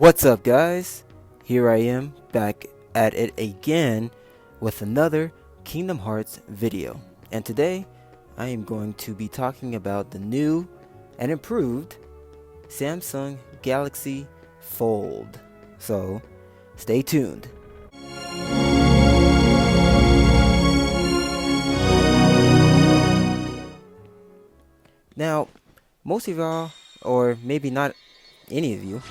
What's up, guys? Here I am back at it again with another Kingdom Hearts video, and today I am going to be talking about the new and improved Samsung Galaxy Fold. So stay tuned. Now, most of y'all, or maybe not any of you,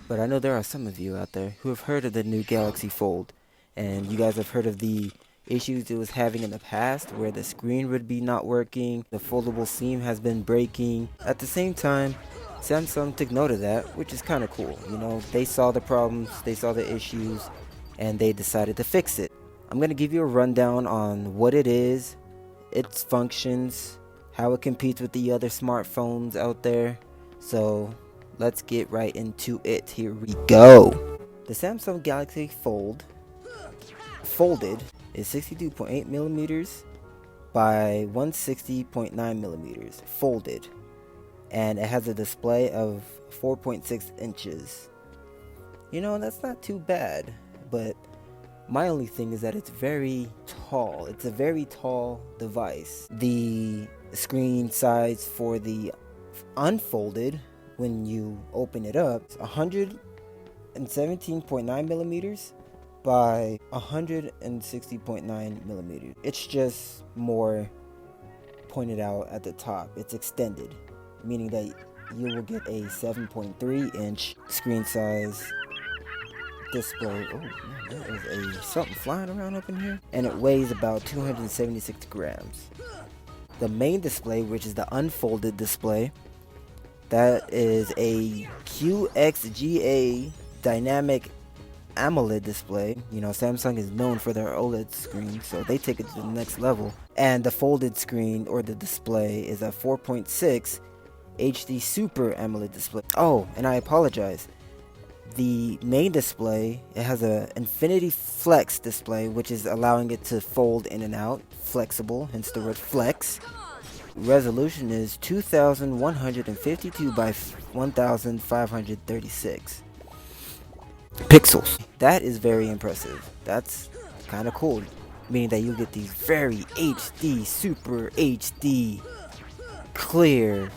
but I know there are some of you out there who have heard of the new Galaxy Fold, and you guys have heard of the issues it was having in the past where the screen would be not working, the foldable seam has been breaking. At the same time, Samsung took note of that, which is kind of cool. You know, they saw the problems, they saw the issues, and they decided to fix it. I'm going to give you a rundown on what it is, its functions, how it competes with the other smartphones out there. So let's get right into it. Here we go. The Samsung Galaxy Folded is 62.8 millimeters by 160.9 millimeters folded, and it has a display of 4.6 inches. You know, that's not too bad, but my only thing is that it's very tall. It's a very tall device. The screen size for the unfolded, when you open it up, it's 117.9 millimeters by 160.9 millimeters. It's just more pointed out at the top. It's extended, meaning that you will get a 7.3 inch screen size display. Oh man, there is something flying around up in here, and it weighs about 276 grams. The main display, which is the unfolded display, that is a QXGA dynamic AMOLED display. You know, Samsung is known for their OLED screens, so they take it to the next level. And the folded screen, or the display, is a 4.6 HD Super AMOLED display. Oh, and I apologize. The main display, it has a Infinity Flex display, which is allowing it to fold in and out, flexible, hence the word flex. Resolution is 2152 by 1536 pixels. That is very impressive. That's kind of cool, meaning that you get these very HD, super HD, clear,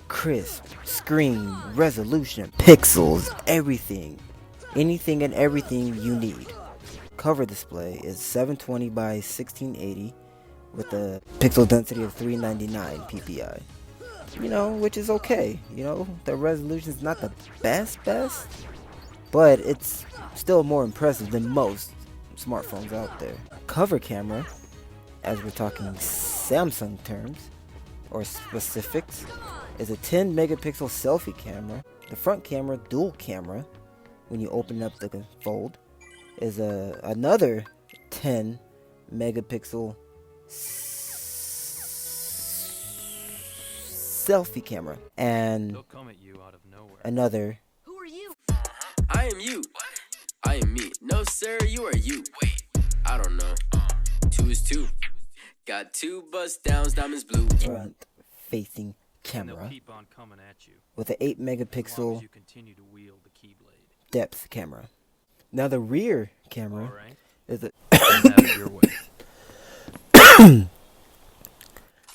crisp screen resolution, pixels, everything, anything and everything you need. Cover display is 720 by 1680 with a pixel density of 399 ppi. You know, which is okay. You know, the resolution is not the best, but it's still more impressive than most smartphones out there. Cover camera, as we're talking Samsung terms or specifics, is a 10 megapixel selfie camera. The front camera, dual camera, when you open up the fold, is another 10 megapixel selfie camera, and another. Who are you? I am you. I am me. No sir, you are you. Wait, I don't know. 2 is 2. Got 2 bust downs, diamonds blue. Front facing camera with an 8 megapixel depth camera. Now the rear camera is a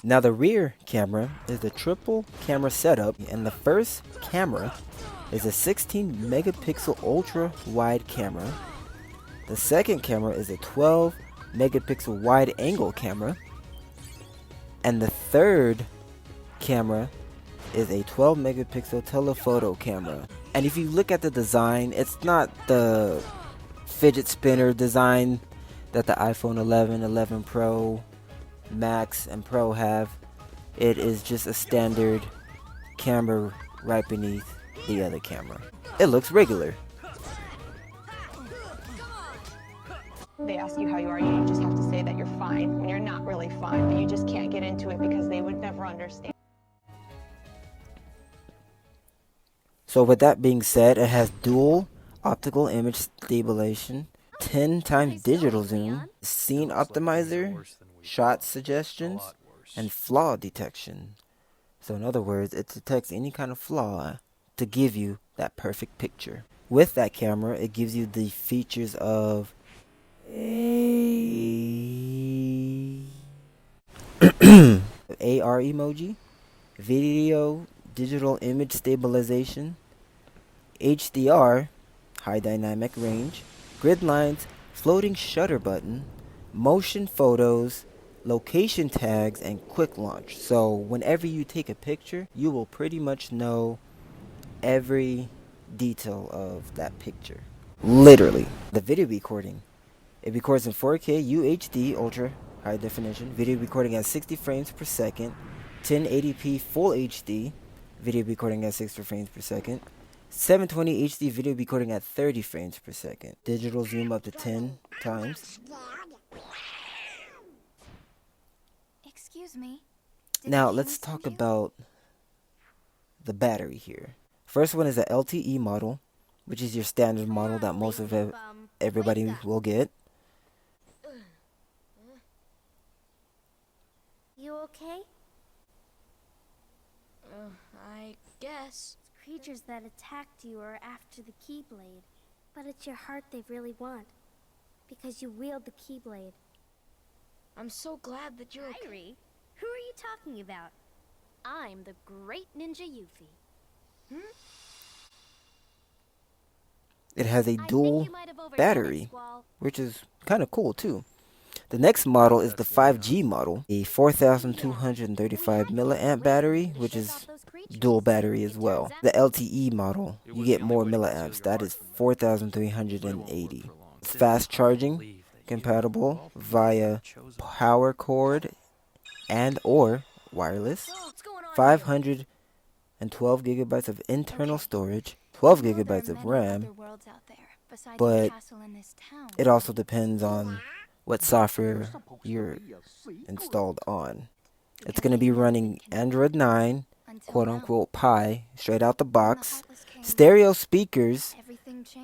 Now the rear camera is a triple camera setup, and the first camera is a 16 megapixel ultra wide camera. The second camera is a 12 megapixel wide angle camera, and the third camera is a 12 megapixel telephoto camera. And if you look at the design, it's not the fidget spinner design that the iPhone 11, 11 Pro, Max, and Pro have. It is just a standard camera right beneath the other camera. It looks regular. They ask you how you are, you just have to say that you're fine when you're not really fine, but you just can't get into it because they would never understand. So with that being said, it has dual optical image stabilization, 10 times digital zoom, scene optimizer, shot suggestions, and flaw detection. So in other words, it detects any kind of flaw to give you that perfect picture. With that camera, it gives you the features of a AR emoji, video digital image stabilization, HDR, high dynamic range, grid lines, floating shutter button, motion photos, location tags, and quick launch. So whenever you take a picture, you will pretty much know every detail of that picture. Literally. The video recording. It records in 4K UHD ultra high definition, video recording at 60 frames per second, 1080p full HD, video recording at 60 frames per second, 720 HD video recording at 30 frames per second, digital zoom up to 10 times. Excuse me. Now let's talk about the battery here. First one is the LTE model, which is your standard model that most of everybody will get. You okay? I guess. Creatures that attacked you are after the Keyblade, but it's your heart they really want, because you wield the Keyblade. I'm so glad that you're okay. Kyrie, who are you talking about? I'm the great ninja Yuffie. It has a dual battery, which is kind of cool too. The next model is the 5G model, a 4,235 milliamp battery, which is dual battery as well. The LTE model, you get more milliamps, that is 4,380. It's fast charging, compatible via power cord and or wireless. 512 gigabytes of internal storage, 12 gigabytes of RAM, but it also depends on what software you're installed on. It's going to be running Android 9, quote unquote Pie, straight out the box, stereo speakers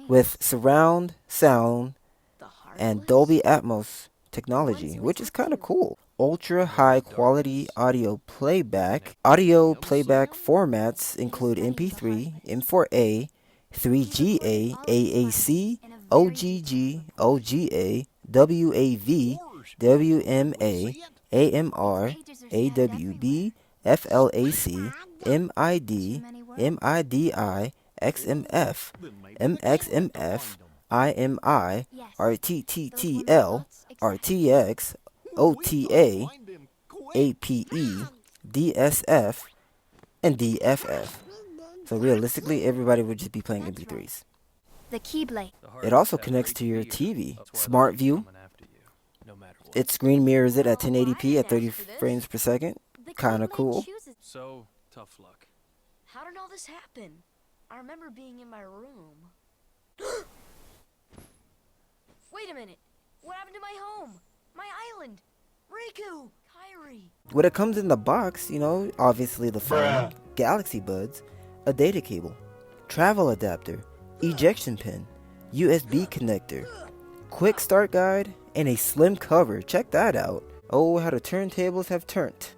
with surround sound and Dolby Atmos technology, which is kind of cool. Ultra high quality audio playback. Audio playback formats include MP3, M4A, 3GA, AAC, OGG, OGA, WAV, WMA, AMR, AWB, FLAC, MID, MIDI, XMF, MXMF, IMI, RTTTL, RTX, OTA, APE, DSF, and DFF. So realistically, everybody would just be playing MP3s. The Keyblade. It also connects to your TV. Smart View. Its screen mirrors it at 1080p at 30 frames per second. Kinda cool. So, tough luck. How did all this happen? I remember being in my room. Wait a minute. What happened to my home? My island? Riku! Kyrie! What it comes in the box, you know, obviously the phone, Galaxy Buds, a data cable, travel adapter, ejection pin, USB connector, quick start guide, and a slim cover. Check that out. Oh, how the turntables have turned.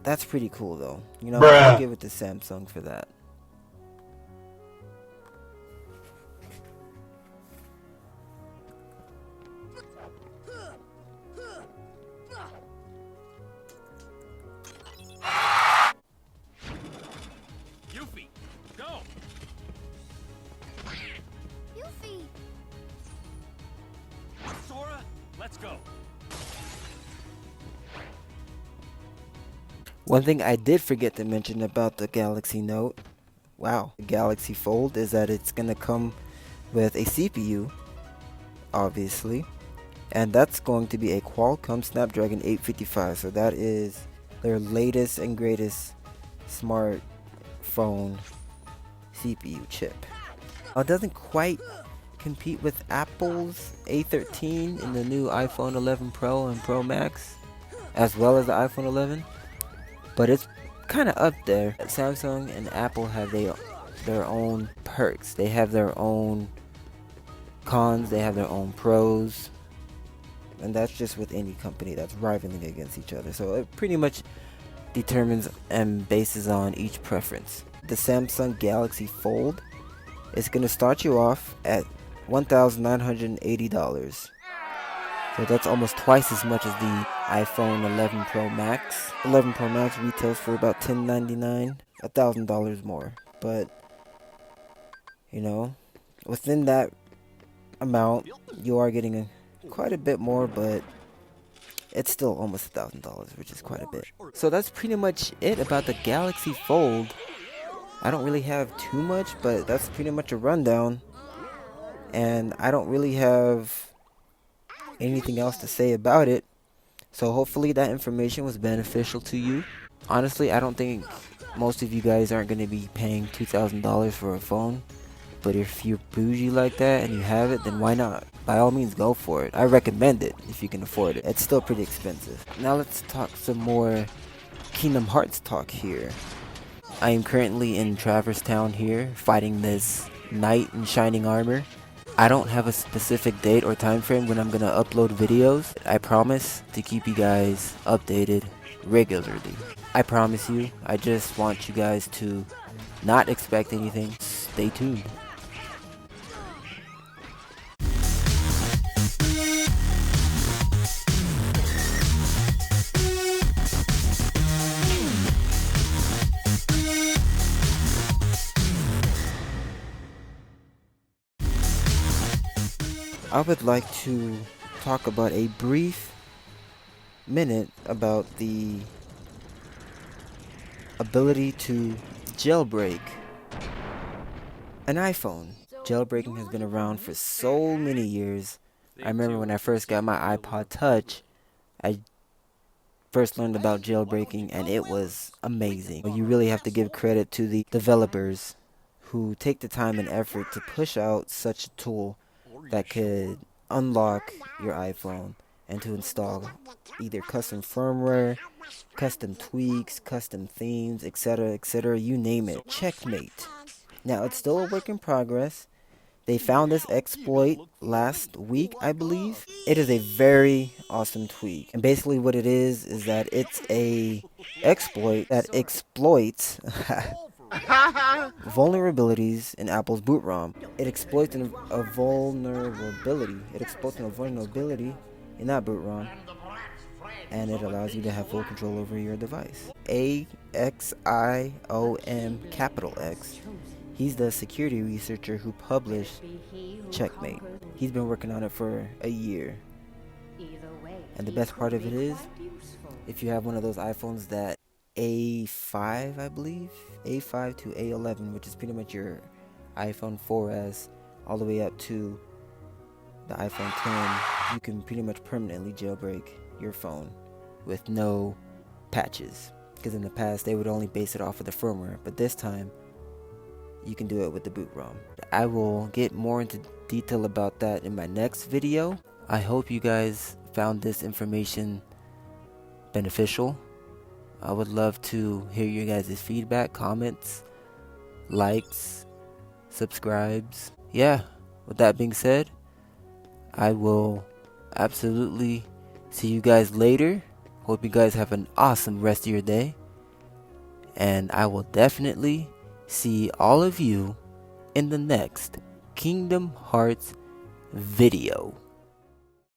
That's pretty cool though. You know, I'll give it to Samsung for that. Yuffie, go! Yuffie! Sora, let's go. One thing I did forget to mention about the Galaxy Note, wow, the Galaxy Fold, is that it's gonna come with a CPU, obviously, and that's going to be a Qualcomm Snapdragon 855. So that is their latest and greatest smartphone CPU chip. It doesn't quite compete with Apple's A13 in the new iPhone 11 Pro and Pro Max, as well as the iPhone 11, but it's kind of up there. Samsung and Apple have their own perks. They have their own cons, they have their own pros, and that's just with any company that's rivaling against each other. So it pretty much determines and bases on each preference. The Samsung Galaxy Fold It's gonna start you off at $1,980. So that's almost twice as much as the iPhone 11 Pro Max. 11 Pro Max retails for about $1099, $1,000 more. But, you know, within that amount, you are getting quite a bit more, but it's still almost $1,000, which is quite a bit. So that's pretty much it about the Galaxy Fold. I don't really have too much, but that's pretty much a rundown. And I don't really have anything else to say about it. So hopefully that information was beneficial to you. Honestly, I don't think most of you guys aren't going to be paying $2,000 for a phone. But if you're bougie like that and you have it, then why not? By all means, go for it. I recommend it if you can afford it. It's still pretty expensive. Now let's talk some more Kingdom Hearts talk here. I am currently in Traverse Town here, fighting this knight in shining armor. I don't have a specific date or time frame when I'm gonna upload videos. I promise to keep you guys updated regularly. I promise you. I just want you guys to not expect anything. Stay tuned. I would like to talk about a brief minute about the ability to jailbreak an iPhone. Jailbreaking has been around for so many years. I remember when I first got my iPod Touch, I first learned about jailbreaking and it was amazing. You really have to give credit to the developers who take the time and effort to push out such a tool that could unlock your iPhone and to install either custom firmware, custom tweaks, custom themes, etc., you name it. Checkmate. Now, it's still a work in progress. They found this exploit last week, I believe. It is a very awesome tweak. And basically what it is that it's a exploit that exploits vulnerabilities in Apple's boot ROM. It exploits a vulnerability. It exploits a vulnerability in that boot ROM, and it allows you to have full control over your device. AXIOM capital X. He's the security researcher who published Checkmate. He's been working on it for a year. And the best part of it is, if you have one of those iPhones that A5, I believe, A5 to A11, which is pretty much your iPhone 4S all the way up to the iPhone 10, you can pretty much permanently jailbreak your phone with no patches. Because in the past, they would only base it off of the firmware, but this time, you can do it with the boot ROM. I will get more into detail about that in my next video. I hope you guys found this information beneficial. I would love to hear your guys' feedback, comments, likes, subscribes. Yeah, with that being said, I will absolutely see you guys later. Hope you guys have an awesome rest of your day. And I will definitely see all of you in the next Kingdom Hearts video.